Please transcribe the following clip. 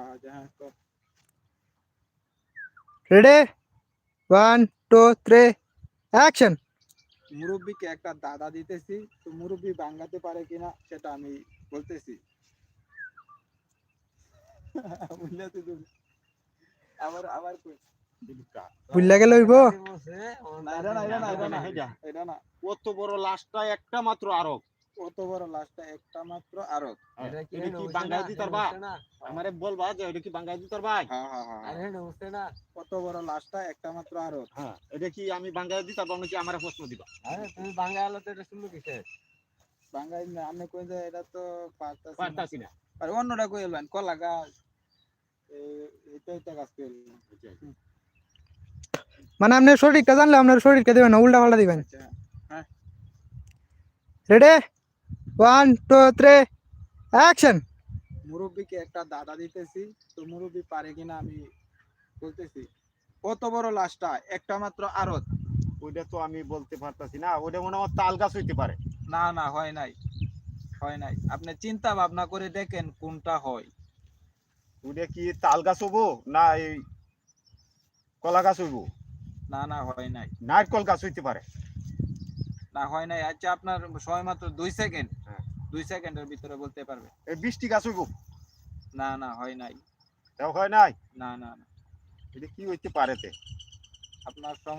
হ্যাঁ হ্যাঁ তো রেডি 1 2 3 অ্যাকশন। মুরব্বিকে একটা দাদা দিতেছি, তো মুরব্বি ভাঙাতে পারে কিনা সেটা আমি বলতেছি। বুঝলে তো তুমি? আবার আবার কই বুঝলা গেল হইব। না এটা না এটা না এটা না এটা না কত বড় লাশটা একটা মাত্র আরব কত বড় লাশটা একটা মাত্র আরত। এটা কি বাঙ্গাই দিতার ভাই আমারে বলবা যে এটা কি বাঙ্গাই দিতার ভাই হ্যাঁ হ্যাঁ হ্যাঁ কত বড় লাশটা একটা মাত্র আরত। হ্যাঁ এটা কি আমি বাঙ্গাই দিতার বা নাকি আমারে প্রশ্ন দিবা তুমি বাঙালি তো এটা শুনলো কিসে? বাঙালি না আমি কই যে এটা তো পারতাছি না আর অন্যটা কই এলেন কলা গাছ এটা গাছ কই এলেন। মানে আপনি শরীরটা জানলে আপনার শরীরকে দিবেন না, উল্টা পাল্টা দিবেন। আচ্ছা হ্যাঁ রেডি 1 2 3 অ্যাকশন। মুরব্বিকে একটা দাদা দিতেছি, তো মুরব্বি পারে কিনা আমি বলতেছি। কত বড় লাশটা একটা মাত্র আরত। ওইটা তো আমি বলতে পারতাছি না, ওইটা মনে হয় তাল গাছ হইতে পারে। না না হয় নাই হয় নাই, আপনি চিন্তা ভাবনা করে দেখেন কোনটা হয়। ওইটা কি তাল গাছ হবো না এই কলা গাছ হইব? না না হয় নাই নারকল গাছ হইতে পারে। না হয় নাই। আচ্ছা আপনার সময় মাত্র 2 সেকেন্ড, হ্যাঁ। 2 সেকেন্ডের ভিতরে বলতে পারবে। এই বৃষ্টি গাছ হইব? না না হয় নাই তাও হয় নাই। না না না এটা কি হইতে পারে তে? আপনার সময়